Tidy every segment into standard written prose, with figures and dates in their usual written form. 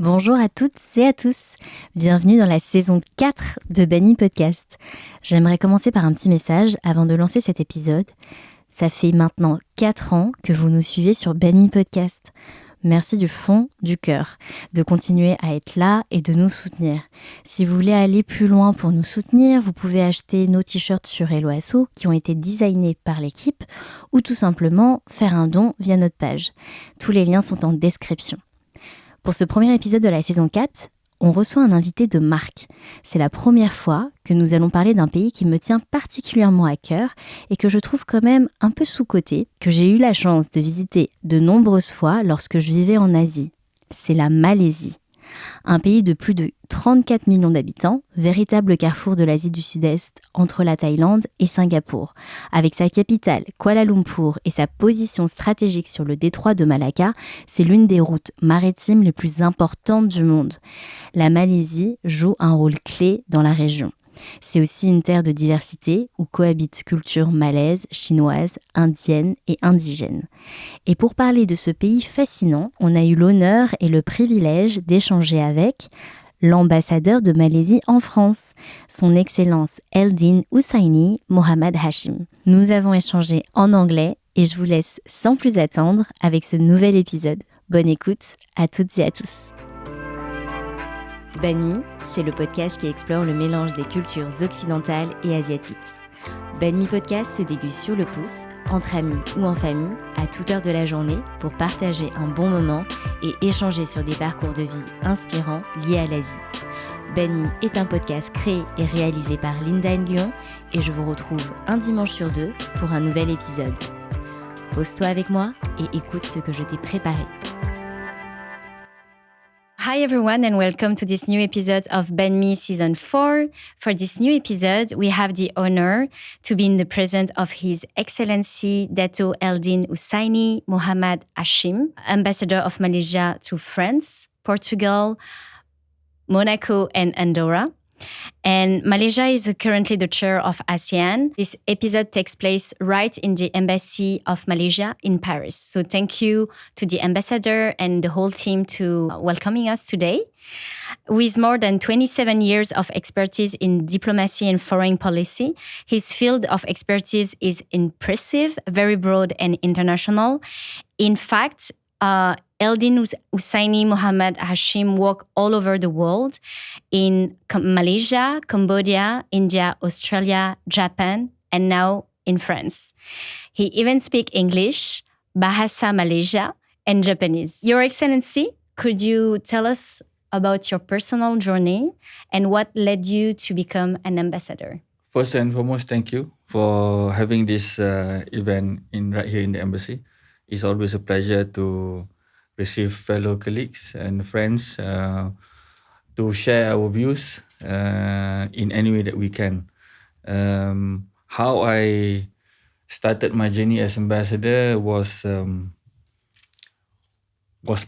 Bonjour à toutes et à tous, bienvenue dans la saison 4 de Banh Mi Podcast. J'aimerais commencer par un petit message avant de lancer cet épisode. Ça fait maintenant 4 ans que vous nous suivez sur Banh Mi Podcast. Merci du fond du cœur de continuer à être là et de nous soutenir. Si vous voulez aller plus loin pour nous soutenir, vous pouvez acheter nos t-shirts sur Helloasso qui ont été designés par l'équipe ou tout simplement faire un don via notre page. Tous les liens sont en description. Pour ce premier épisode de la saison 4, on reçoit un invité de marque. C'est la première fois que nous allons parler d'un pays qui me tient particulièrement à cœur et que je trouve quand même un peu sous-coté, que j'ai eu la chance de visiter de nombreuses fois lorsque je vivais en Asie. C'est la Malaisie. Un pays de plus de 34 millions d'habitants, véritable carrefour de l'Asie du Sud-Est entre la Thaïlande et Singapour. Avec sa capitale, Kuala Lumpur, et sa position stratégique sur le détroit de Malacca, c'est l'une des routes maritimes les plus importantes du monde. La Malaisie joue un rôle clé dans la région. C'est aussi une terre de diversité où cohabitent cultures malaises, chinoises, indiennes et indigènes. Et pour parler de ce pays fascinant, on a eu l'honneur et le privilège d'échanger avec l'ambassadeur de Malaisie en France, son Excellence Eldeen Husaini Mohammad Hashim. Nous avons échangé en anglais et je vous laisse sans plus attendre avec ce nouvel épisode. Bonne écoute à toutes et à tous. Banh Mi, c'est le podcast qui explore le mélange des cultures occidentales et asiatiques. Banh Mi Podcast se déguste sur le pouce, entre amis ou en famille, à toute heure de la journée pour partager un bon moment et échanger sur des parcours de vie inspirants liés à l'Asie. Banh Mi est un podcast créé et réalisé par Linda Nguyen et je vous retrouve un dimanche sur 2 pour un nouvel épisode. Pose-toi avec moi et écoute ce que je t'ai préparé. Hi everyone and welcome to this new episode of Banh Mi Season 4. For this new episode, we have the honor to be in the presence of His Excellency Dato Eldeen Husaini Mohammad Hashim, Ambassador of Malaysia to France, Portugal, Monaco and Andorra. And Malaysia is currently the chair of ASEAN. This episode takes place right in the Embassy of Malaysia in Paris. So thank you to the ambassador and the whole team to welcoming us today. With more than 27 years of expertise in diplomacy and foreign policy, his field of expertise is impressive, very broad and international. In fact, Eldeen Husaini Mohammad Hashim worked all over the world in Malaysia, Cambodia, India, Australia, Japan, and now in France. He even speaks English, Bahasa Malaysia, and Japanese. Your Excellency, could you tell us about your personal journey and what led you to become an ambassador? First and foremost, thank you for having this event right here in the embassy. It's always a pleasure to receive fellow colleagues and friends to share our views in any way that we can. How I started my journey as ambassador was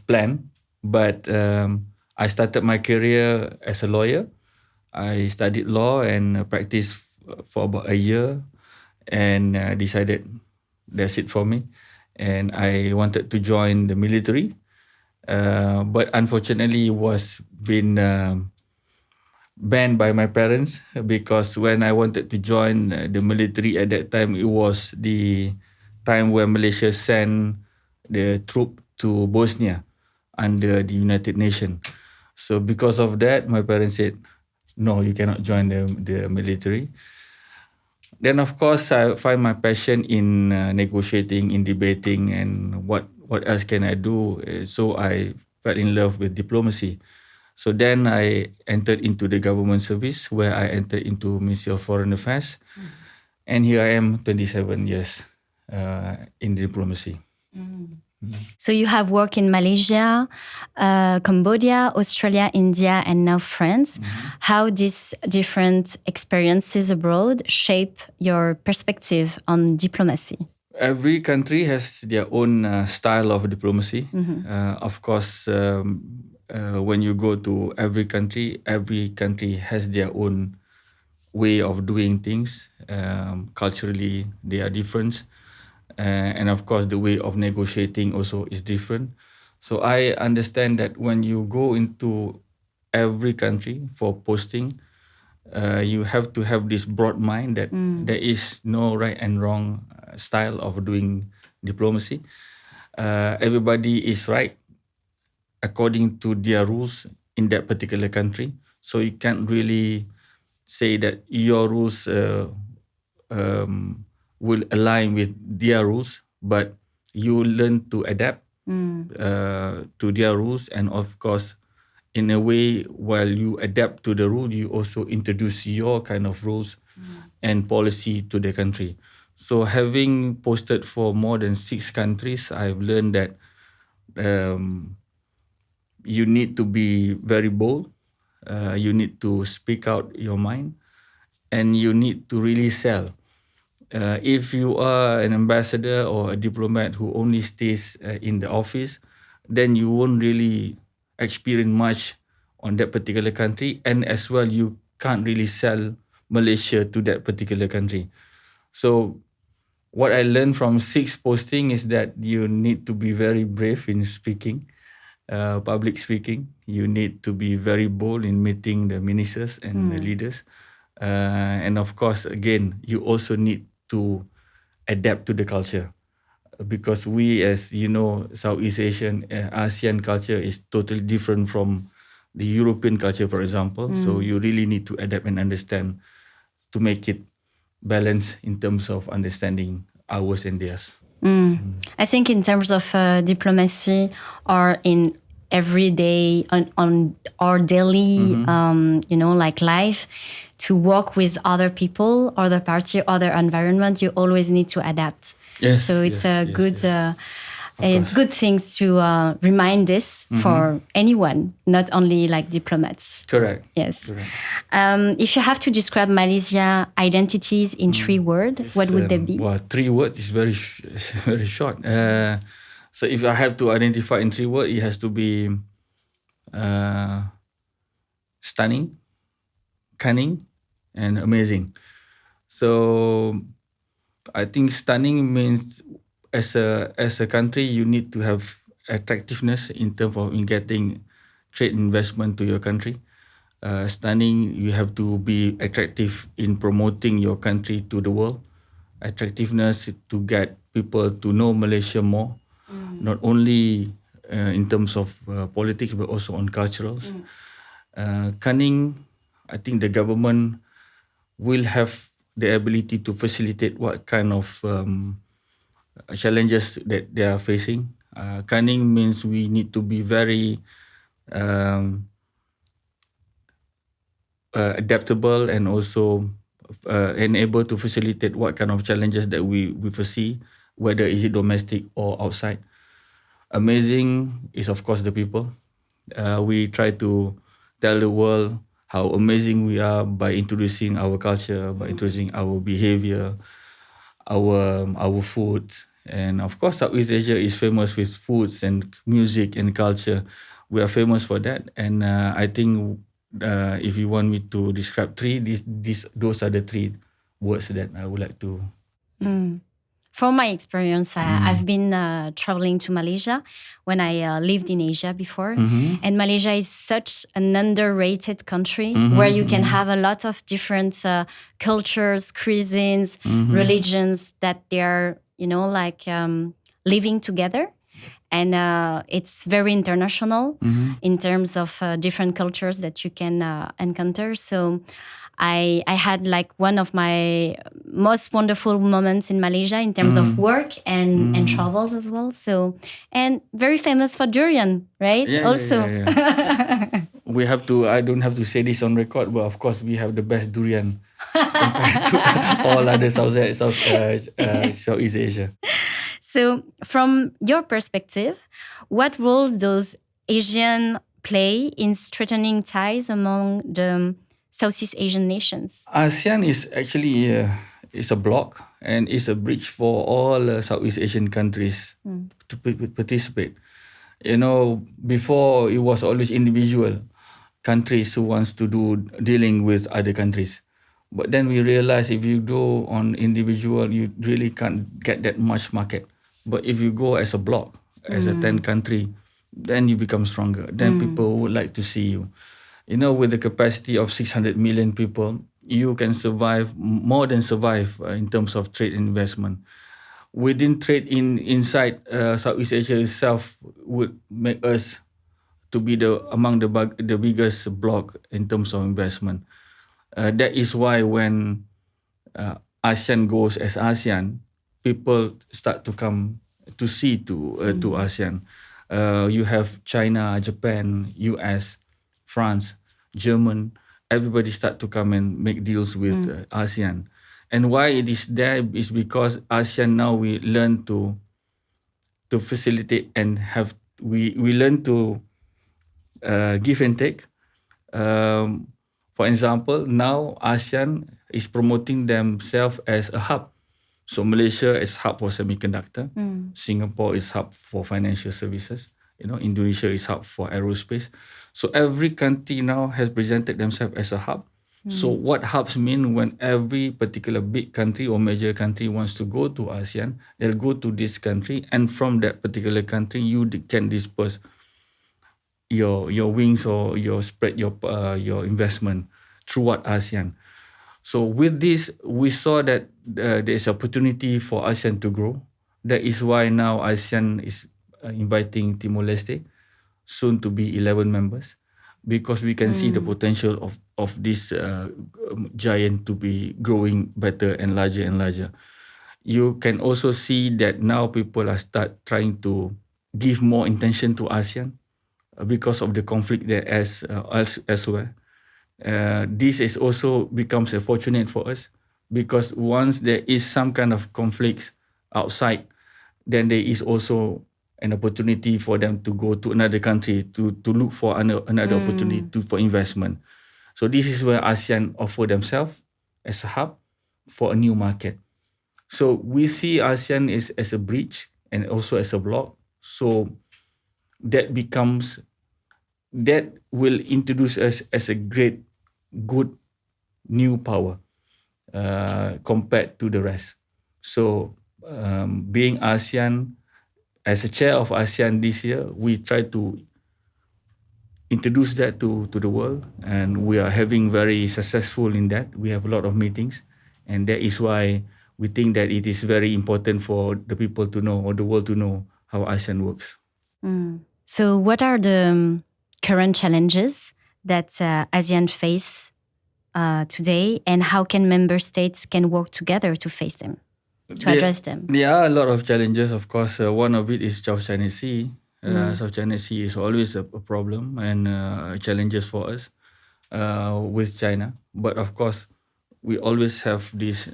planned, but I started my career as a lawyer. I studied law and practiced for about a year and decided that's it for me. And I wanted to join the military, but unfortunately was been banned by my parents because when I wanted to join the military at that time, it was the time when Malaysia sent the troop to Bosnia under the United Nations. So because of that, my parents said, no, you cannot join the military. Then, of course, I find my passion in negotiating, in debating, and what else can I do? So I fell in love with diplomacy. So then I entered into the government service where I entered into Ministry of Foreign Affairs. And here I am 27 years in diplomacy. So you have worked in Malaysia, Cambodia, Australia, India, and now France. How these different experiences abroad shape your perspective on diplomacy? Every country has their own style of diplomacy. Of course, when you go to every country has their own way of doing things. Culturally, they are different. And of course, the way of negotiating also is different. So I understand that when you go into every country for posting, you have to have this broad mind that there is no right and wrong style of doing diplomacy. Everybody is right according to their rules in that particular country. So you can't really say that your rules will align with their rules, but you learn to adapt to their rules, and of course, in a way, while you adapt to the rule, you also introduce your kind of rules and policy to the country. So, having posted for more than 6 countries, I've learned that um, you need to be very bold. You need to speak out your mind, and you need to really sell. If you are an ambassador or a diplomat who only stays in the office, then you won't really experience much on that particular country, and as well you can't really sell Malaysia to that particular country. So what I learned from 6 posting is that you need to be very brave in speaking, public speaking. You need to be very bold in meeting the ministers and the leaders. And of course, again, you also need to adapt to the culture, because we, as you know, Southeast Asian, ASEAN culture is totally different from the European culture, for example. So you really need to adapt and understand to make it balanced in terms of understanding ours and theirs. I think in terms of diplomacy or in everyday on our daily like life, to work with other people, other party, other environment, you always need to adapt. Yes, So it's a good course. good things to remind this for anyone, not only like diplomats. Correct. Yes. Correct. If you have to describe Malaysia identities in 3 words, what would they be? Well, 3 words is very very short. So if I have to identify in 3 words, it has to be stunning, cunning, and amazing. So I think stunning means as a country, you need to have attractiveness in terms of in getting trade investment to your country. Stunning, you have to be attractive in promoting your country to the world. Attractiveness to get people to know Malaysia more, not only in terms of politics, but also on culturals. Cunning, I think the government will have the ability to facilitate what kind of challenges that they are facing. Cunning means we need to be very adaptable, and also and able to facilitate what kind of challenges that we foresee, whether is it domestic or outside. Amazing is of course the people. We try to tell the world how amazing we are by introducing our culture, by introducing our behavior, our foods. And of course, Southeast Asia is famous with foods and music and culture. We are famous for that. And I think if you want me to describe 3, those are the 3 words that I would like to. From my experience, I've been traveling to Malaysia when I lived in Asia before. And Malaysia is such an underrated country where you can have a lot of different cultures, cuisines, religions that they're, living together. And it's very international in terms of different cultures that you can encounter. So I had like one of my most wonderful moments in Malaysia in terms of work and travels as well. So, and very famous for durian, right? Yeah. We have to, I don't have to say this on record, but of course we have the best durian compared to all other Southeast Asia. So, from your perspective, what role does ASEAN play in strengthening ties among the Southeast Asian nations? ASEAN is actually is a bloc, and is a bridge for all Southeast Asian countries to participate. Before it was always individual countries who wants to do dealing with other countries. But then we realize if you go on individual, you really can't get that much market. But if you go as a bloc, as a 10 country, then you become stronger. Then people would like to see you. With the capacity of 600 million people, you can survive, more than survive in terms of trade and investment. Within trade inside Southeast Asia itself would make us to be among the biggest bloc in terms of investment. That is why when ASEAN goes as ASEAN, people start to come to see to ASEAN. You have China, Japan, US, France, German. Everybody start to come and make deals with ASEAN. And why it is there is because ASEAN now we learn to facilitate and we learn to give and take. For example, now ASEAN is promoting themselves as a hub. So Malaysia is hub for semiconductor. Singapore is hub for financial services. Indonesia is hub for aerospace. So every country now has presented themselves as a hub. So what hubs mean? When every particular big country or major country wants to go to ASEAN, they'll go to this country, and from that particular country, you can disperse your wings or your spread your investment throughout ASEAN. So with this, we saw that there's opportunity for ASEAN to grow. That is why now ASEAN is inviting Timor-Leste, soon to be 11 members, because we can see the potential of this giant to be growing better and larger. You can also see that now people are start trying to give more attention to ASEAN because of the conflict there as well. This is also becomes fortunate for us, because once there is some kind of conflicts outside, then there is also an opportunity for them to go to another country to look for another opportunity for investment. So this is where ASEAN offer themselves as a hub for a new market. So we see ASEAN as a bridge and also as a bloc. So that will introduce us as a good new power compared to the rest. So being ASEAN, as a chair of ASEAN this year, we try to introduce that to the world, and we are having very successful in that. We have a lot of meetings, and that is why we think that it is very important for the people to know, or the world to know, how ASEAN works. So what are the current challenges that ASEAN face today, and how can member states can work together to face them, to address them? There are a lot of challenges, of course. One of it is South China Sea. South China Sea is always a problem and challenges for us with China. But of course, we always have these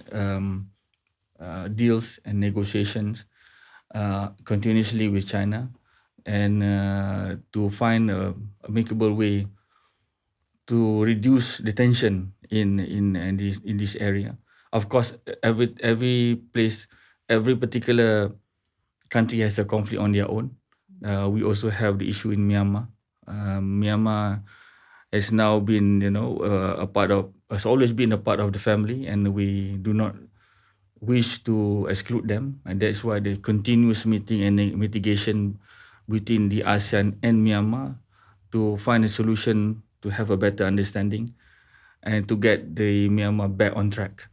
deals and negotiations continuously with China, and to find a amicable way to reduce the tension in this area. Of course, every place, every particular country has a conflict on their own. We also have the issue in Myanmar. Myanmar has now been, has always been a part of the family, and we do not wish to exclude them. And that's why the continuous meeting and mitigation between the ASEAN and Myanmar to find a solution to have a better understanding and to get the Myanmar back on track.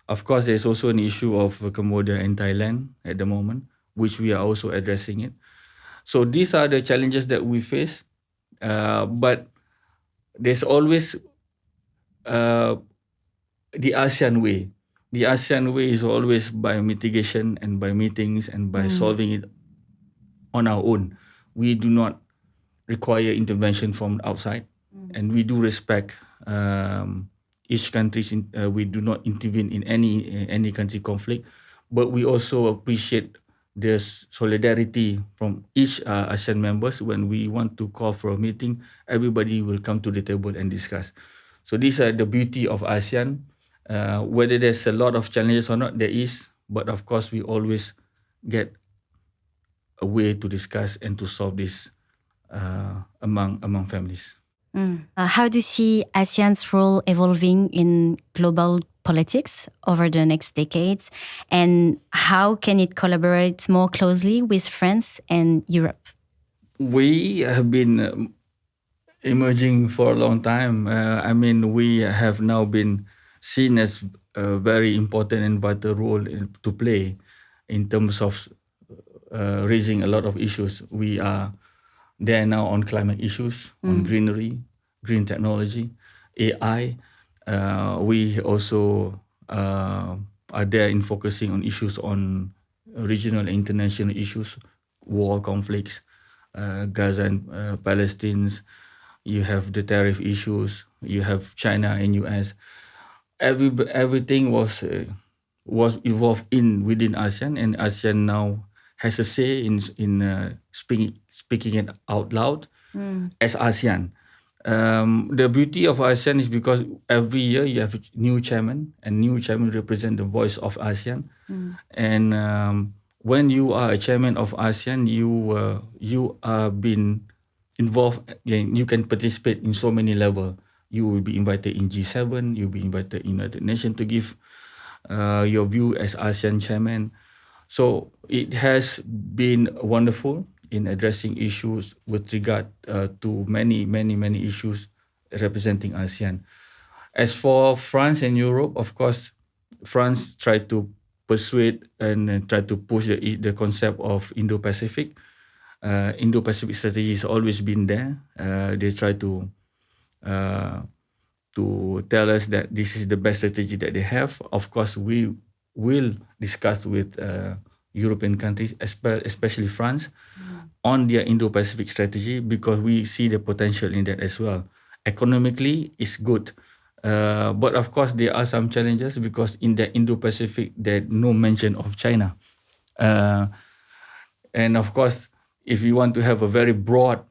Of course, there's also an issue of Cambodia and Thailand at the moment, which we are also addressing it. So these are the challenges that we face, but there's always the ASEAN way. The ASEAN way is always by mitigation and by meetings and by solving it on our own. We do not require intervention from outside, and we do respect each country. We do not intervene in any country conflict, but we also appreciate the solidarity from each ASEAN members. When we want to call for a meeting, everybody will come to the table and discuss. So these are the beauty of ASEAN. Whether there's a lot of challenges or not, there is, but of course we always get a way to discuss and to solve this among families. How do you see ASEAN's role evolving in global politics over the next decades, and how can it collaborate more closely with France and Europe? We have been emerging for a long time. We have now been seen as a very important and vital role to play in terms of raising a lot of issues. We are there now on climate issues, on greenery, green technology, AI. We also are there in focusing on issues on regional and international issues, war, conflicts, Gaza and Palestinians. You have the tariff issues. You have China and US. Everything was involved within ASEAN, and ASEAN now has a say in speaking it out loud as ASEAN. The beauty of ASEAN is because every year you have a new chairman, and new chairman represent the voice of ASEAN. And when you are a chairman of ASEAN, you are being involved. You can participate in so many levels. You will be invited in G7. You'll be invited in United Nations to give your view as ASEAN chairman. So it has been wonderful in addressing issues with regard to many issues representing ASEAN. As for France and Europe, of course, France tried to persuade and try to push the concept of Indo-Pacific. Indo-Pacific strategy has always been there. They try to tell us that this is the best strategy that they have. Of course, we will discuss with European countries, especially France, on their Indo-Pacific strategy, because we see the potential in that as well. Economically, it's good. But of course, there are some challenges because in the Indo-Pacific, there's no mention of China. And of course, if you want to have a very broad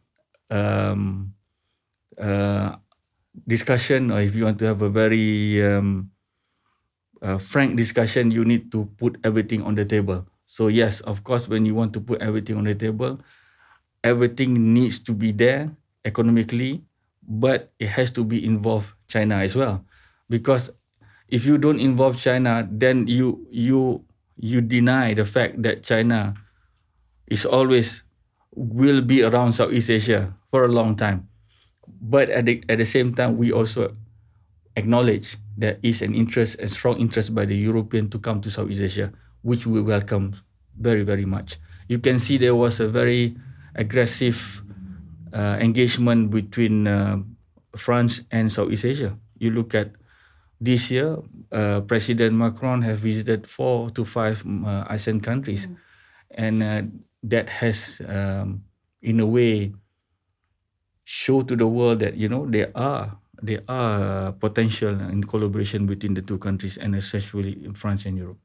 discussion, or if you want to have a very frank discussion, you need to put everything on the table. So yes, of course, when you want to put everything on the table, everything needs to be there economically, but it has to be involve China as well. Because if you don't involve China, then you deny the fact that China is always will be around Southeast Asia for a long time. But at the same time, we also acknowledge there is an interest, a strong interest by the European to come to Southeast Asia, which we welcome very, very much. You can see there was a very aggressive engagement between France and Southeast Asia. You look at this year, President Macron has visited 4 to 5 ASEAN countries, and that has, in a way, show to the world that there are potential in collaboration between the two countries, and especially in France and Europe.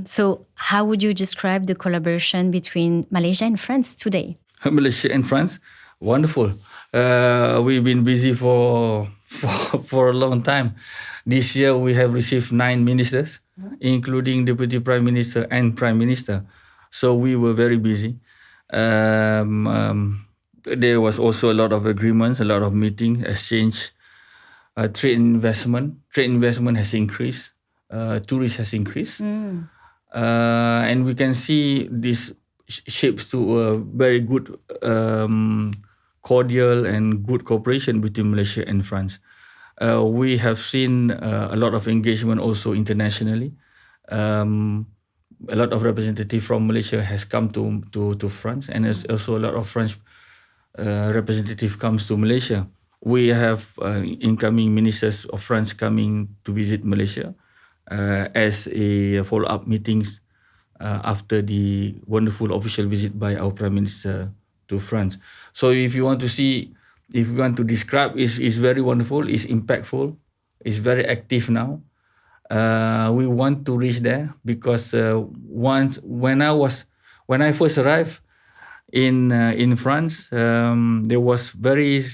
So how would you describe the collaboration between Malaysia and France today? Malaysia and France, wonderful. We've been busy for a long time. This year we have received 9 ministers, including Deputy Prime Minister and Prime Minister. So we were very busy. There was also a lot of agreements, a lot of meetings, exchange, trade investment. Trade investment has increased. Tourists has increased. And we can see this shapes to a very good, cordial and good cooperation between Malaysia and France. We have seen a lot of engagement also internationally. A lot of representatives from Malaysia has come to France, and there's also a lot of French representative comes to Malaysia. We have incoming ministers of France coming to visit Malaysia as a follow-up meetings after the wonderful official visit by our Prime Minister to France. So if you want to describe, it's very wonderful, it's impactful, it's very active now. We want to reach there because when I first arrived in France, there was very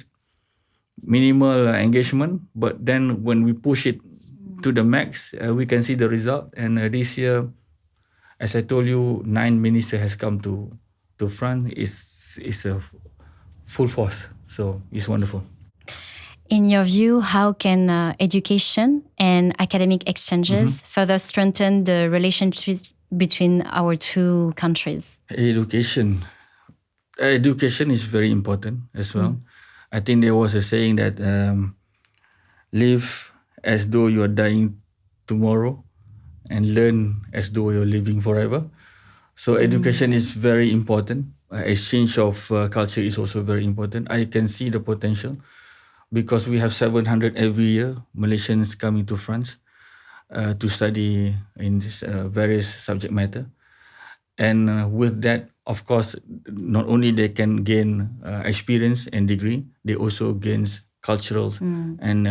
minimal engagement, but then when we push it to the max, we can see the result. And this year, as I told you, 9 ministers has come to France. It's a full force, so it's wonderful. In your view, how can education and academic exchanges further strengthen the between our two countries? Education. Education is very important as well. I think there was a saying that live as though you are dying tomorrow and learn as though you're living forever. So education is very important. Exchange of culture is also very important. I can see the potential because we have 700 every year Malaysians coming to France to study in this various subject matter. And with that, of course, not only they can gain experience and degree, they also gains culturals and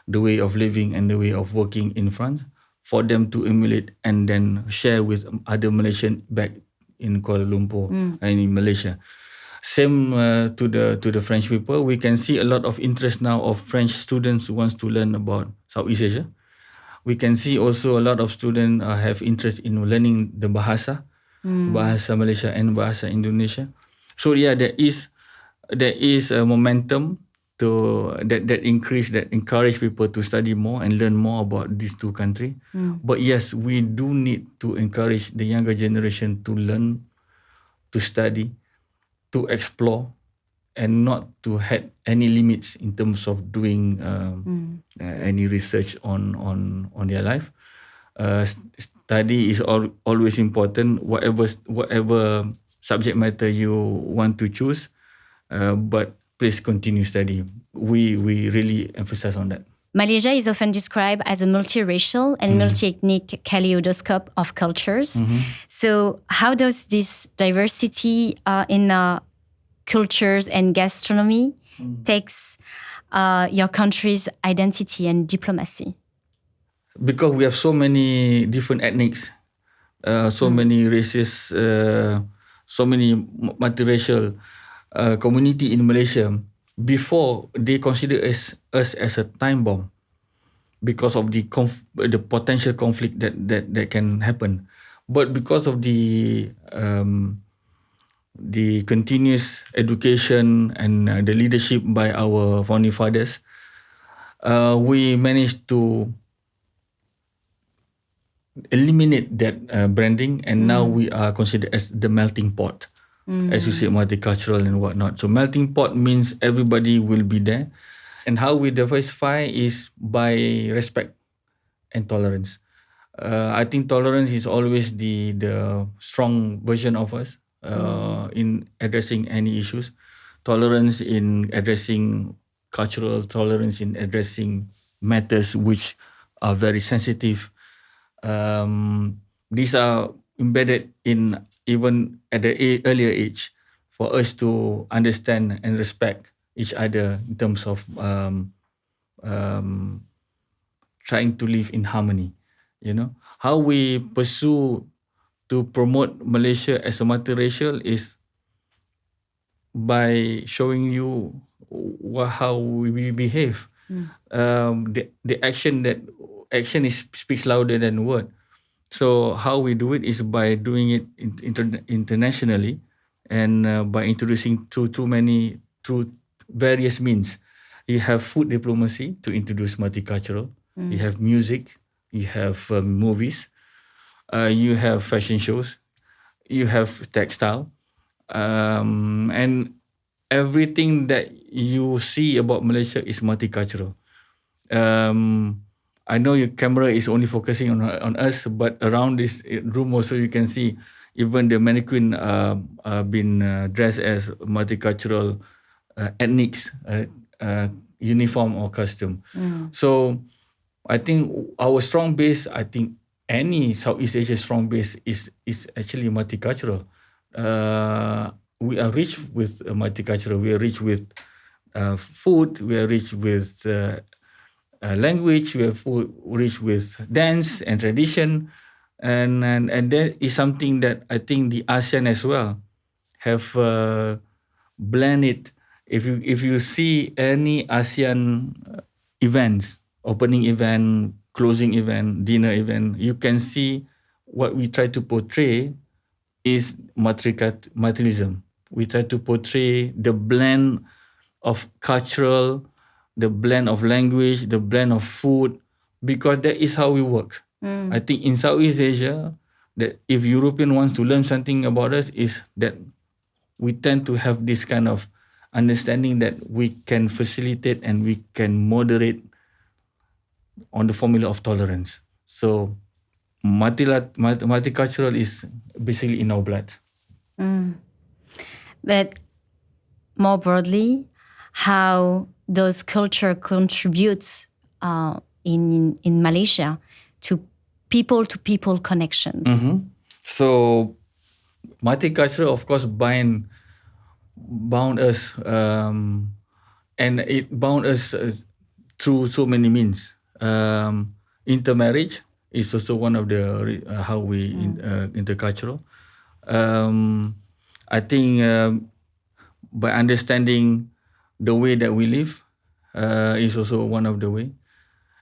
the way of living and the way of working in France for them to emulate and then share with other Malaysian back in Kuala Lumpur and in Malaysia. Same to the French people. We can see a lot of interest now of French students who wants to learn about Southeast Asia. We can see also a lot of students have interest in learning the bahasa, bahasa Malaysia and bahasa Indonesia. So yeah, there is a momentum to that encourage people to study more and learn more about these two countries. But yes, we do need to encourage the younger generation to learn, to study, to explore, and not to have any limits in terms of doing any research on their life. Study is always important, whatever subject matter you want to choose, but please continue study. We really emphasize on that. Malaysia is often described as a multiracial and multi-ethnic kaleidoscope of cultures. So how does this diversity in cultures and gastronomy takes your country's identity and diplomacy? Because we have so many different ethnics, so many races, so many multiracial community in Malaysia, before they consider us as a time bomb because of the potential conflict that can happen. But because of the continuous education and the leadership by our founding fathers, we managed to eliminate that branding, and now we are considered as the melting pot, as you say, multicultural and whatnot. So melting pot means everybody will be there. And how we diversify is by respect and tolerance. I think tolerance is always the strong version of us in addressing any issues. Tolerance in addressing cultural, tolerance in addressing matters which are very sensitive. These are embedded in even at the earlier age for us to understand and respect each other in terms of trying to live in harmony. You know, how we pursue to promote Malaysia as a multiracial is by showing you how we behave. The action speaks louder than word. So how we do it is by doing it internationally, and by introducing through various means. You have food diplomacy to introduce multicultural. You have music. You have movies. You have fashion shows. You have textile, and everything that you see about Malaysia is multicultural. I know your camera is only focusing on us, but around this room also you can see even the mannequin been dressed as multicultural ethnics uniform or costume. So I think our strong base, I think any Southeast Asia strong base is actually multicultural. We are rich with multicultural. We are rich with food. We are rich with language. We are rich with dance and tradition, and that is something that I think the ASEAN as well have blended. If you see any ASEAN events, opening event, closing event, dinner event, you can see what we try to portray is multiculturalism. We try to portray the blend of cultural, the blend of language, the blend of food, because that is how we work. I think in Southeast Asia, that if European wants to learn something about us is that we tend to have this kind of understanding that we can facilitate and we can moderate on the formula of tolerance. So multicultural is basically in our blood. But more broadly, how does culture contribute in Malaysia to people connections? So multicultural, of course, bound us, and it bound us through so many means. Intermarriage is also one of the how we intercultural. I think by understanding the way that we live is also one of the way.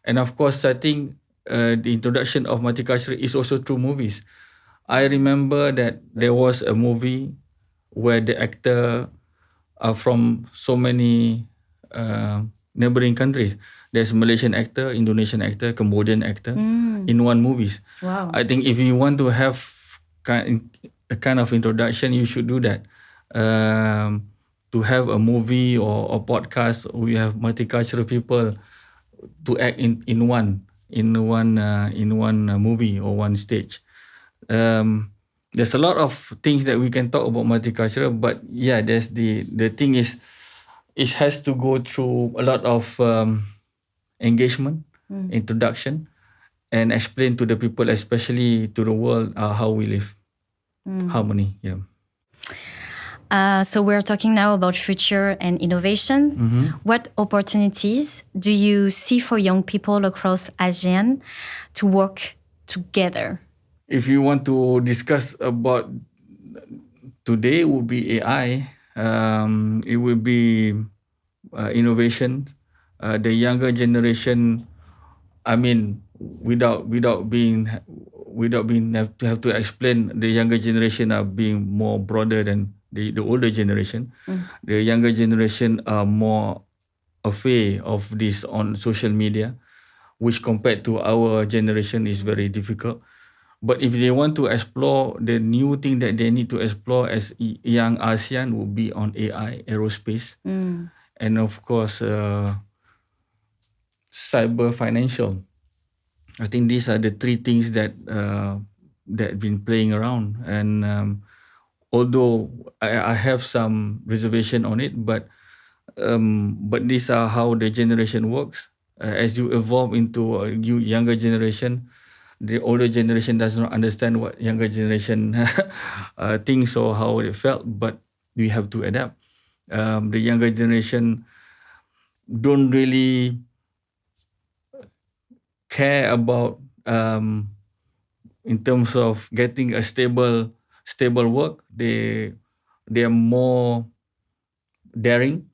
And of course, I think the introduction of multicultural is also through movies. I remember that there was a movie where the actor are from so many neighboring countries. There's Malaysian actor, Indonesian actor, Cambodian actor in one movies. Wow. I think if you want to have a kind of introduction, you should do that. To have a movie or a podcast, we have multicultural people to act in one movie or one stage. There's a lot of things that we can talk about multicultural, but yeah, there's the thing is it has to go through a lot of engagement, introduction, and explain to the people, especially to the world, how we live. Harmony, yeah. So we're talking now about future and innovation. What opportunities do you see for young people across ASEAN to work together? If you want to discuss about today, it would be AI. It will be innovation. The younger generation, I mean, without being have to explain, the younger generation are being more broader than the older generation. The younger generation are more afraid of this on social media, which compared to our generation is very difficult. But if they want to explore, the new thing that they need to explore as young ASEAN would be on AI, aerospace, and of course, cyber financial. I think these are the three things that been playing around. And although I have some reservation on it, but these are how the generation works. As you evolve into a younger generation, the older generation does not understand what younger generation thinks or how it felt, but we have to adapt. The younger generation don't really care about in terms of getting a stable work. They are more daring.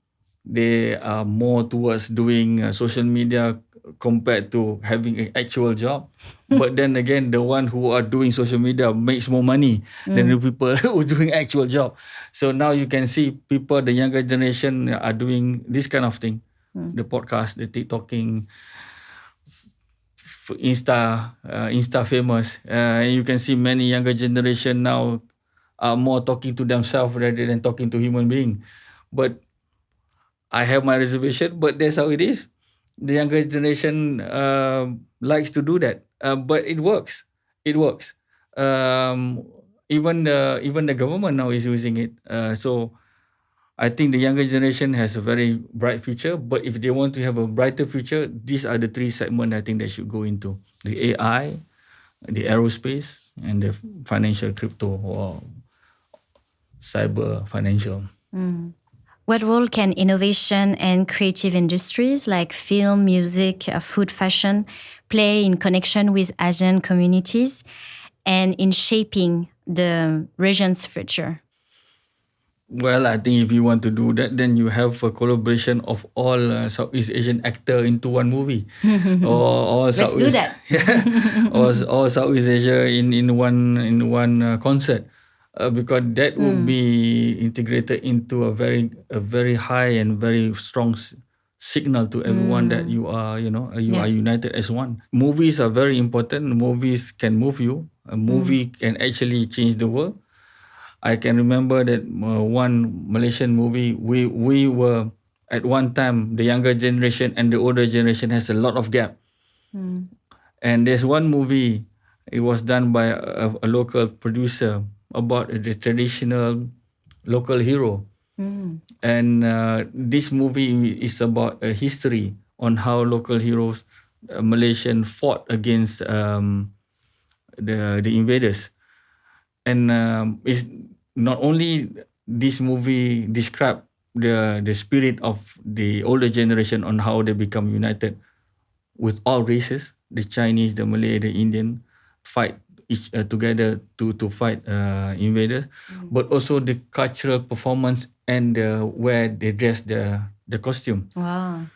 They are more towards doing social media compared to having an actual job. But then again, the one who are doing social media makes more money than the people who are doing actual job. So now you can see people, the younger generation are doing this kind of thing. The podcast, the TikToking, Insta famous. You can see many younger generation now are more talking to themselves rather than talking to human being. But I have my reservation, but that's how it is. The younger generation likes to do that, but it works. It works. Even the government now is using it. So I think the younger generation has a very bright future. But if they want to have a brighter future, these are the three segments I think they should go into: the AI, the aerospace, and the financial crypto or cyber financial. What role can innovation and creative industries like film, music, food, fashion play in connection with Asian communities and in shaping the region's future? Well, I think if you want to do that, then you have a collaboration of all Southeast Asian actor into one movie, or all Let's do that. or all Southeast Asia in one concert. Because that would be integrated into a very high and very strong signal to everyone that you are, you are united as one. Movies are very important. Movies can move you. A movie can actually change the world. I can remember that one Malaysian movie, we were at one time, the younger generation and the older generation has a lot of gap. And there's one movie, it was done by a local producer about the traditional local hero. And this movie is about a history on how local heroes, Malaysian, fought against the invaders. And it's not only this movie describe the spirit of the older generation on how they become united with all races, the Chinese, the Malay, the Indian, fight each together to fight invaders, but also the cultural performance and where they dress the costume. Wow.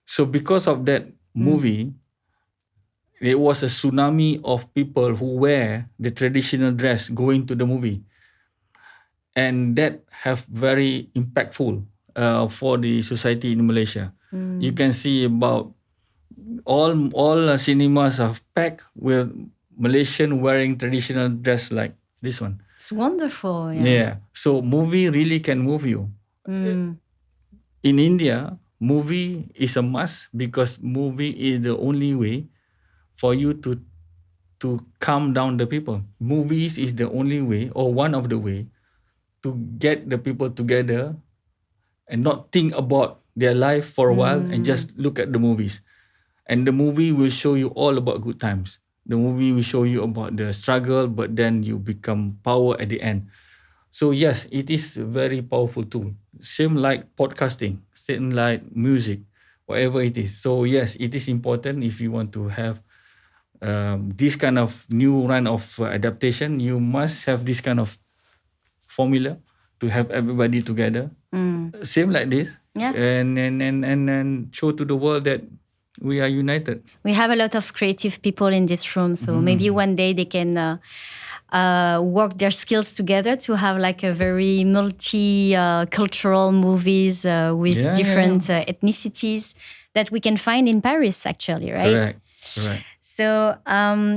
So because of that movie, there was a tsunami of people who wear the traditional dress going to the movie. And that have very impactful for the society in Malaysia. You can see about all cinemas are packed with Malaysian wearing traditional dress like this one. It's wonderful. Yeah. So movie really can move you. In India, movie is a must because movie is the only way for you to calm down the people. Movies is the only way or one of the way to get the people together and not think about their life for a while and just look at the movies. And the movie will show you all about good times. The movie will show you about the struggle, but then you become power at the end. So yes, it is a very powerful tool. Same like podcasting, same like music, whatever it is. So yes, it is important if you want to have this kind of new run of adaptation. You must have this kind of formula to have everybody together. Same like this. Yeah. And show to the world that we are united. We have a lot of creative people in this room, so maybe one day they can work their skills together to have like a very multi-cultural movies with different ethnicities that we can find in Paris, actually, right? Correct. So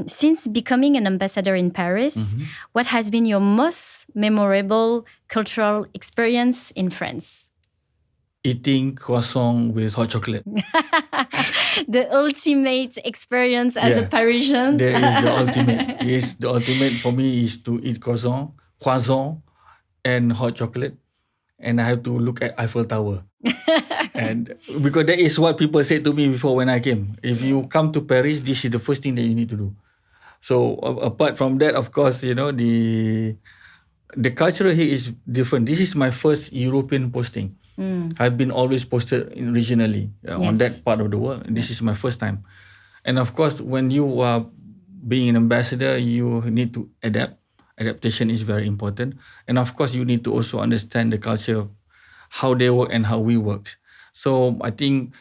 since becoming an ambassador in Paris, what has been your most memorable cultural experience in France? Eating croissant with hot chocolate. The ultimate experience as a Parisian. That is the ultimate. The ultimate for me is to eat croissant and hot chocolate. And I have to look at Eiffel Tower. And because that is what people said to me before when I came. If you come to Paris, this is the first thing that you need to do. So apart from that, of course, the culture here is different. This is my first European posting. I've been always posted regionally on that part of the world. This is my first time. And of course, when you are being an ambassador, you need to adapt. Adaptation is very important. And of course, you need to also understand the culture, how they work and how we work. So I think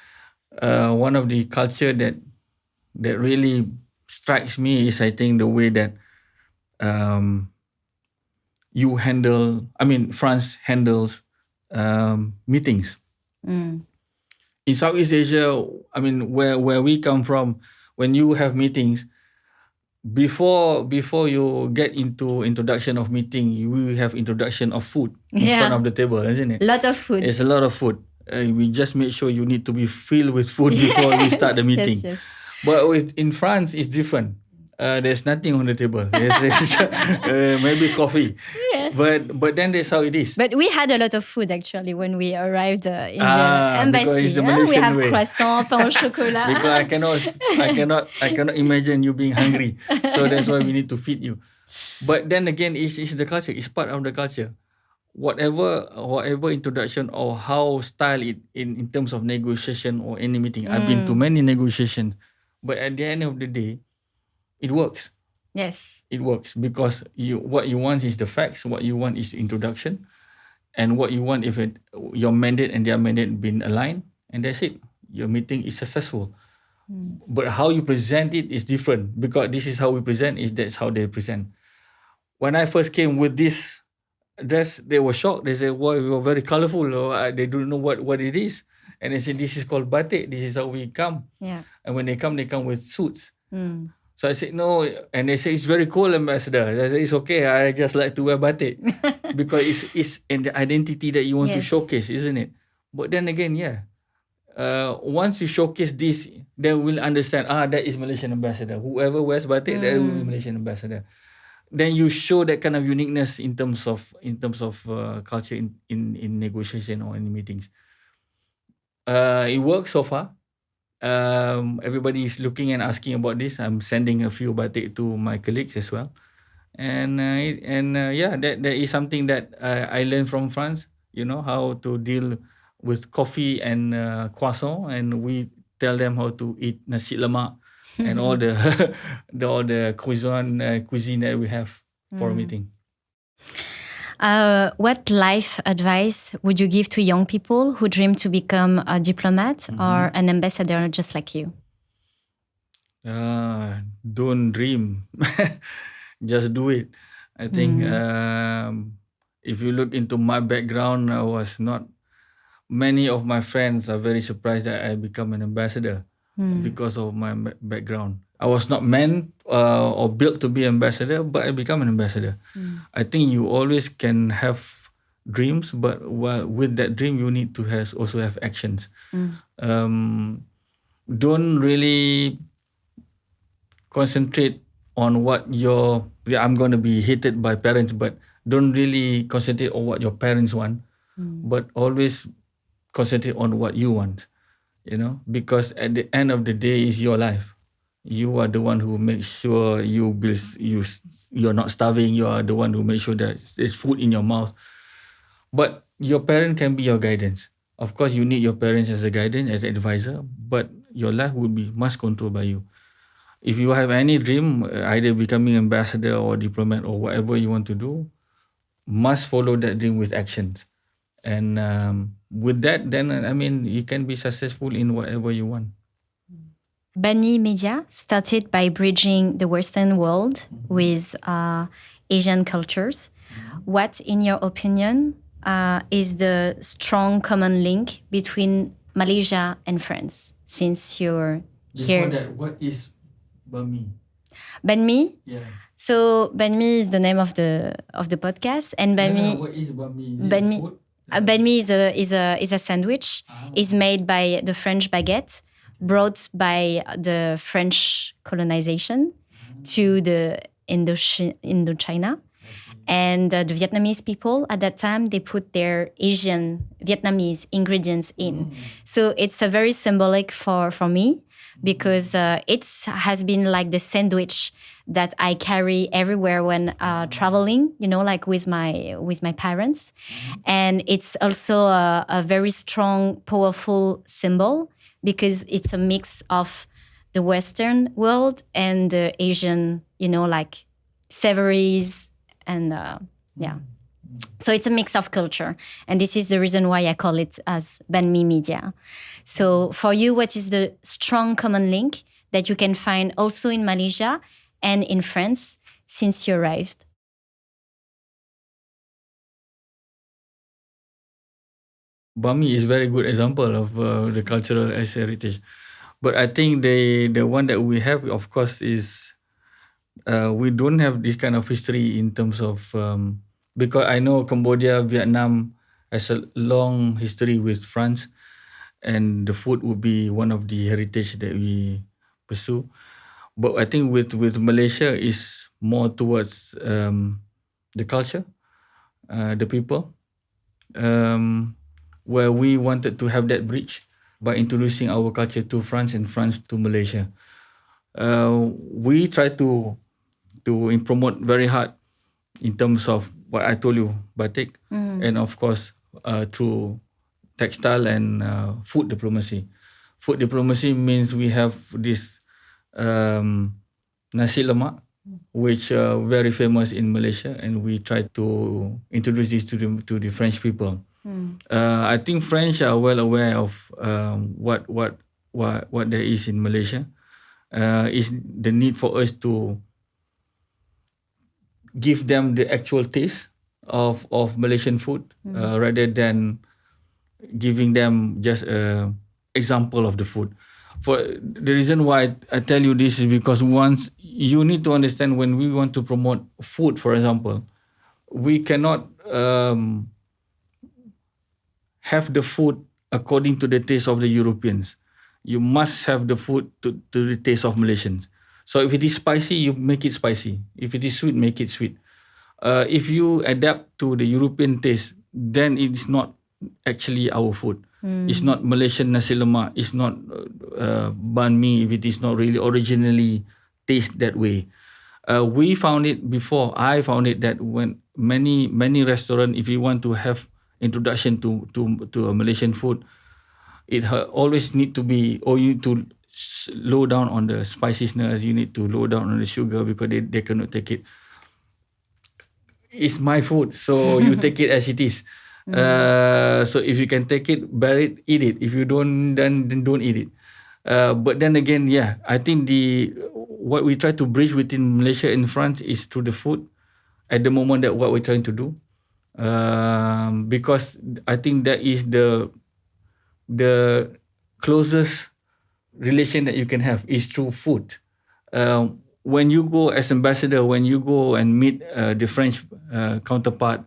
one of the culture that really strikes me is, I think, the way that France handles meetings. In Southeast Asia, where we come from, when you have meetings, before you get into introduction of meeting, you will have introduction of food in front of the table, isn't it? Lot of food. It's a lot of food. We just make sure you need to be filled with food before we start the meeting. Yes. But in France, it's different. There's nothing on the table. Maybe coffee. Yeah. But then that's how it is. But we had a lot of food actually when we arrived in the embassy. It's the Malaysian we have way. croissant, pain au chocolat. Because I cannot imagine you being hungry. So that's why we need to feed you. But then again, it's the culture. It's part of the culture. Whatever introduction or how style it in terms of negotiation or any meeting. I've been to many negotiations, but at the end of the day, it works. Yes. It works because what you want is the facts. What you want is the introduction, and what you want if your mandate and their mandate been aligned, and that's it. Your meeting is successful. But how you present it is different because this is how we present. That's how they present. When I first came with this dress, they were shocked. They said, "Wow, we were very colorful." They don't know what it is, and they said, "This is called batik. This is how we come." Yeah. And when they come with suits. So I said no, and they say it's very cool, ambassador. I said it's okay. I just like to wear batik because it's in the identity that you want to Yes. showcase, isn't it? But then again, once you showcase this, they will understand. That is Malaysian ambassador. Whoever wears batik, that will be Malaysian ambassador. Then you show that kind of uniqueness in terms of culture in negotiation or in meetings. It works so far. Everybody is looking and asking about this. I'm sending a few batik to my colleagues as well, and that is something that I learned from France. You know how to deal with coffee and croissant, and we tell them how to eat nasi lemak and all the all the cuisine that we have for a meeting. What life advice would you give to young people who dream to become a diplomat or an ambassador just like you? Don't dream. Just do it. I think if you look into my background, I was not. Many of my friends are very surprised that I become an ambassador because of my background. I was not meant or built to be ambassador, but I become an ambassador. I think you always can have dreams, but with that dream, you need to also have actions. Don't really concentrate on what I'm going to be hated by parents, but don't really concentrate on what your parents want, but always concentrate on what you want, because at the end of the day is your life. You are the one who makes sure you're not starving. You are the one who makes sure that there's food in your mouth. But your parent can be your guidance. Of course, you need your parents as a guidance, as an advisor, but your life will be much controlled by you. If you have any dream, either becoming ambassador or diplomat or whatever you want to do, must follow that dream with actions. And with that, then, you can be successful in whatever you want. Banh Mi Media started by bridging the Western world with Asian cultures. What, in your opinion, is the strong common link between Malaysia and France since you're here? Before that, what is Banh Mi? Banh Mi? Yeah. So Banh Mi is the name of the podcast, and Banh Mi. What is Banh Mi? Banh Mi. Banh Mi is a sandwich. It's made by the French baguette, brought by the French colonization to the Indochina. And the Vietnamese people at that time, they put their Asian Vietnamese ingredients in. So it's a very symbolic for me because it has been like the sandwich that I carry everywhere when traveling, like with my parents. And it's also a very strong, powerful symbol because it's a mix of the Western world and the Asian, like savories and So it's a mix of culture. And this is the reason why I call it as Banh Mi Media. So for you, what is the strong common link that you can find also in Malaysia and in France since you arrived? Banh Mi is a very good example of the cultural heritage. But I think the one that we have, of course, is we don't have this kind of history in terms of because I know Cambodia, Vietnam has a long history with France, and the food would be one of the heritage that we pursue. But I think with Malaysia is more towards the culture, the people, where we wanted to have that bridge by introducing our culture to France and France to Malaysia. We try to promote very hard in terms of what I told you, batik, and of course through textile and food diplomacy. Food diplomacy means we have this nasi lemak, which are very famous in Malaysia, and we try to introduce this to the French people. I think French are well aware of what there is in Malaysia. Is the need for us to give them the actual taste of Malaysian food rather than giving them just an example of the food. for the reason why I tell you this is because once you need to understand when we want to promote food, for example, we cannot have the food according to the taste of the Europeans. You must have the food to the taste of Malaysians. So if it is spicy, you make it spicy. If it is sweet, make it sweet. If you adapt to the European taste, then it's not actually our food. It's not Malaysian nasi lemak. It's not banh mi if it is not really originally taste that way. We found it before. I found it that when many restaurants, if you want to have introduction to a Malaysian food, it always need to be, or you need to low down on the spiciness. You need to low down on the sugar because they cannot take it. It's my food, so you take it as it is. So if you can take it, bear it, eat it. If you don't, then don't eat it. But then again, yeah, I think what we try to bridge within Malaysia and France is through the food. At the moment, that what we're trying to do, because I think that is the closest relation that you can have is through food. When you go as ambassador, when you go and meet the French counterpart,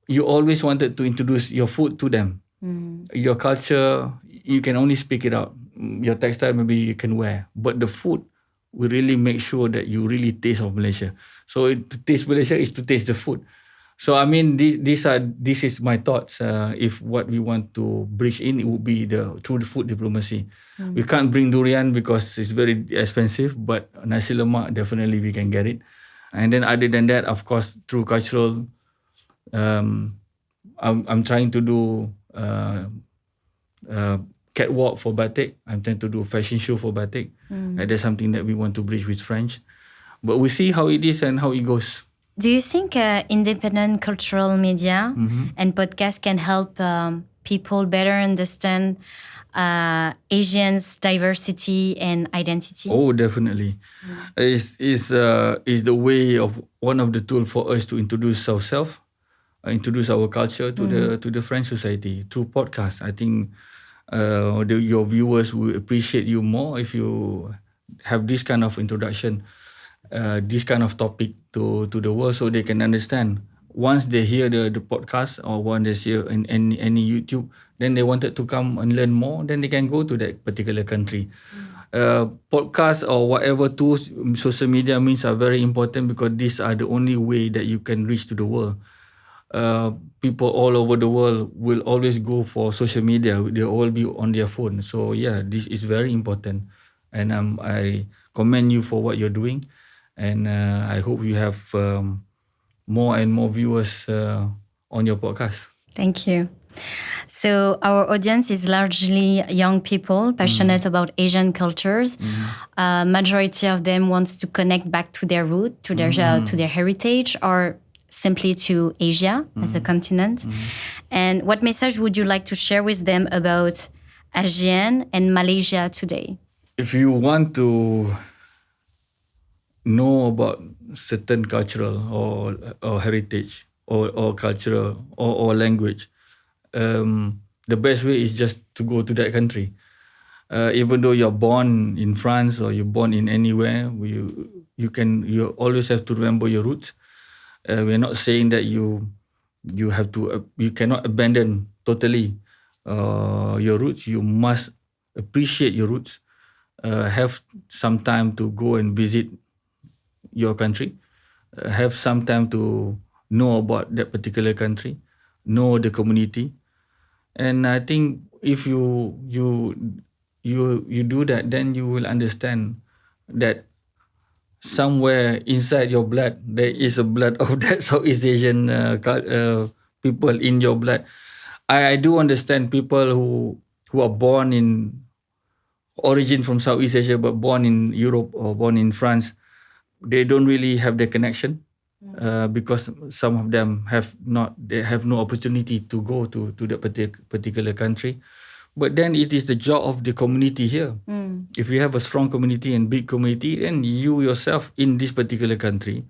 you always wanted to introduce your food to them. Your culture, you can only speak it out. Your textile, maybe you can wear. But the food will really make sure that you really taste of Malaysia. So to taste Malaysia is to taste the food. So I mean, this is my thoughts. If what we want to bridge in, it would be through the food diplomacy. We can't bring durian because it's very expensive, but nasi lemak, definitely we can get it. And then other than that, of course, through cultural, I'm trying to do catwalk for batik. I'm trying to do fashion show for batik. That's something that we want to bridge with French. But we see how it is and how it goes. Do you think independent cultural media and podcasts can help people better understand Asians' diversity and identity? Oh, definitely. It's the way of one of the tools for us to introduce ourselves, introduce our culture to the French society through podcasts. I think your viewers will appreciate you more if you have this kind of introduction, this kind of topic to the world, so they can understand. Once they hear the podcast or once they see in any YouTube, then they wanted to come and learn more, then they can go to that particular country. Podcasts or whatever tools, social media means are very important because these are the only way that you can reach to the world. People all over the world will always go for social media. They'll all be on their phone. So yeah, this is very important. And I commend you for what you're doing. And I hope you have more and more viewers on your podcast. Thank you. So our audience is largely young people passionate about Asian cultures. Majority of them wants to connect back to their root, to their heritage, or simply to Asia as a continent. And what message would you like to share with them about ASEAN and Malaysia today? If you want to know about certain cultural or heritage or cultural or language, the best way is just to go to that country. Even though you're born in France or you're born in anywhere, you always have to remember your roots. We're not saying that you cannot abandon totally your roots. You must appreciate your roots. Have some time to go and visit your country. Have some time to know about that particular country, know the community. And I think if you do that, then you will understand that somewhere inside your blood there is a blood of that Southeast Asian people in your blood. I do understand people who are born in origin from Southeast Asia but born in Europe or born in France. They don't really have the connection because some of them have no opportunity to go to that particular country. But then it is the job of the community here. If you have a strong community and big community, then you yourself in this particular country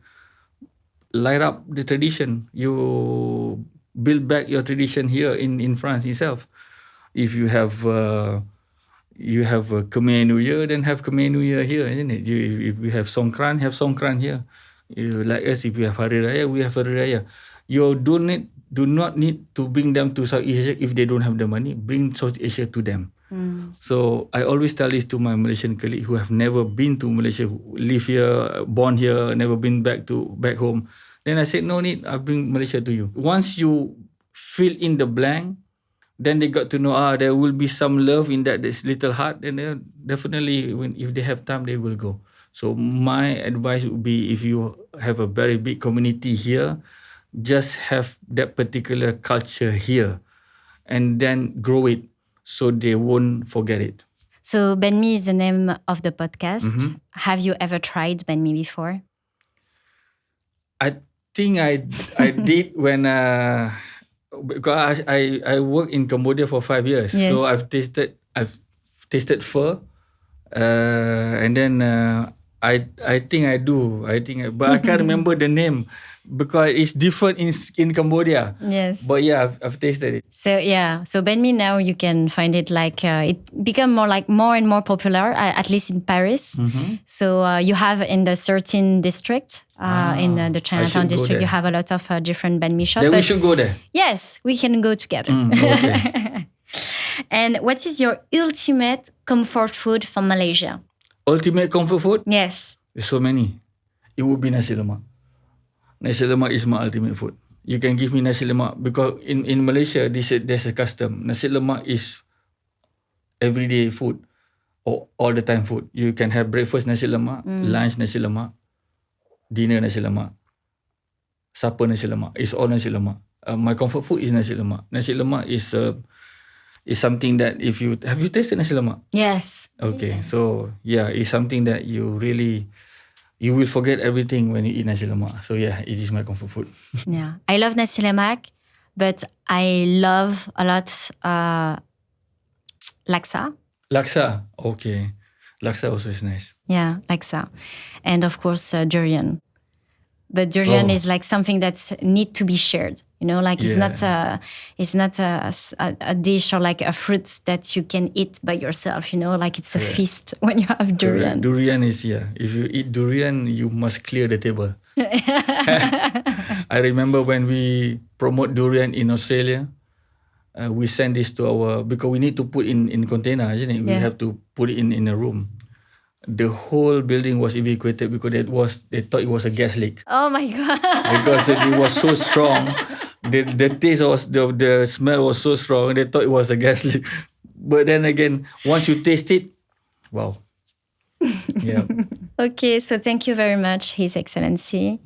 light up the tradition. You build back your tradition here in France itself. If you have you have a Khmer New Year, then have Khmer New Year here, isn't it? If we have Songkran, have Songkran here. Like us, if we have Hari Raya, we have Hari Raya. You do not need to bring them to Southeast Asia if they don't have the money. Bring Southeast Asia to them. So I always tell this to my Malaysian colleagues who have never been to Malaysia, who live here, born here, never been back home. Then I said, no need, I'll bring Malaysia to you. Once you fill in the blank, then they got to know, there will be some love in this little heart, and definitely, if they have time, they will go. So my advice would be, if you have a very big community here, just have that particular culture here, and then grow it so they won't forget it. So Banh Mi is the name of the podcast. Have you ever tried Banh Mi before? I think I did when because I worked in Cambodia for 5 years. Yes. So I've tasted pho, and then I think I do. But I can't remember the name because it's different in Cambodia. Yes. But yeah, I've tasted it. So Banh Mi now you can find it like it become more and more popular, at least in Paris. So you have in the 13th district, in the Chinatown district, you have a lot of different Banh Mi shops. Then we should go there. Yes, we can go together. Okay. And what is your ultimate comfort food from Malaysia? Ultimate comfort food? Yes. There's so many. It would be nasi lemak. Nasi lemak is my ultimate food. You can give me nasi lemak because in Malaysia, there's a custom. Nasi lemak is everyday food or all the time food. You can have breakfast nasi lemak, lunch nasi lemak, dinner nasi lemak, supper nasi lemak. It's all nasi lemak. My comfort food is nasi lemak. Nasi lemak is something that have you tasted nasi lemak? Yes. Okay, so yeah, it's something that you will forget everything when you eat nasi lemak. So yeah, it is my comfort food. Yeah, I love nasi lemak, but I love a lot laksa. Laksa, okay. Laksa also is nice. Yeah, laksa. And of course, durian. But durian is like something that need to be shared. You know, like it's not a dish or like a fruit that you can eat by yourself. You know, like it's a feast when you have durian. Durian is if you eat durian, you must clear the table. I remember when we promote durian in Australia, we send this to because we need to put in container, isn't it? We have to put it in a room. The whole building was evacuated because they thought it was a gas leak. Oh my God. Because it was so strong. The taste the smell was so strong. They thought it was a gas leak. But then again, once you taste it, wow. Yeah. Okay, so thank you very much, His Excellency.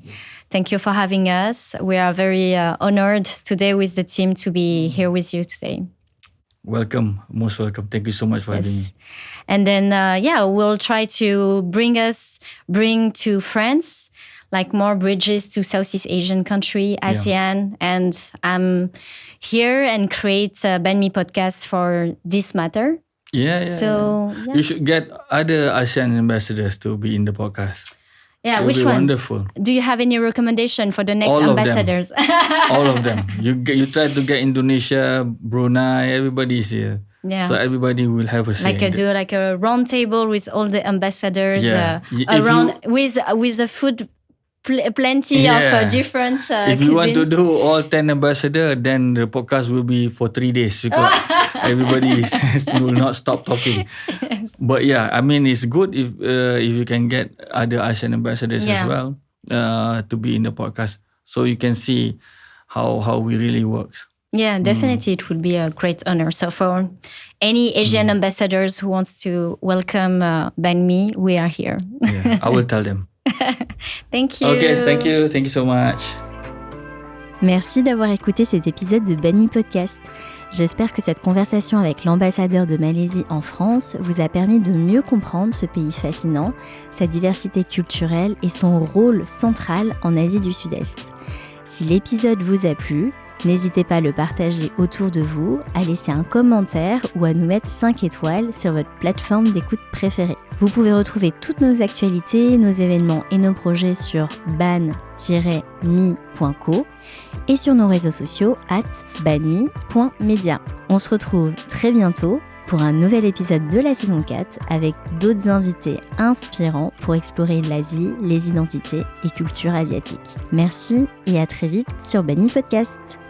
Thank you for having us. We are very honored today with the team to be here with you today. Welcome, most welcome. Thank you so much for having me. And then, we'll try to bring to France, like more bridges to Southeast Asian country, ASEAN. And I'm here and create a Banh Mi podcast for this matter. So you should get other ASEAN ambassadors to be in the podcast. Yeah, It'll which be one? Wonderful. Do you have any recommendation for the next All ambassadors? All of them. You try to get Indonesia, Brunei, everybody's here. Yeah. So everybody will have a say. Do a round table with all the ambassadors with the food plenty of different cuisines. If you want to do all 10 ambassadors, then the podcast will be for 3 days because everybody will not stop talking. Yes. But yeah, I mean, it's good if you can get other ASEAN ambassadors as well to be in the podcast, so you can see how we really works. Yeah, definitely, it would be a great honor. So for any Asian ambassadors who wants to welcome Banh Mi, we are here. Yeah, I will tell them. Thank you. Okay, thank you so much. Merci d'avoir écouté cet épisode de Banh Mi Podcast. J'espère que cette conversation avec l'ambassadeur de Malaisie en France vous a permis de mieux comprendre ce pays fascinant, sa diversité culturelle et son rôle central en Asie du Sud-Est. Si l'épisode vous a plu, n'hésitez pas à le partager autour de vous, à laisser un commentaire ou à nous mettre 5 étoiles sur votre plateforme d'écoute préférée. Vous pouvez retrouver toutes nos actualités, nos événements et nos projets sur ban-mi.co et sur nos réseaux sociaux @banmi.media. On se retrouve très bientôt pour un nouvel épisode de la saison 4 avec d'autres invités inspirants pour explorer l'Asie, les identités et cultures asiatiques. Merci et à très vite sur Banh Mi Podcast.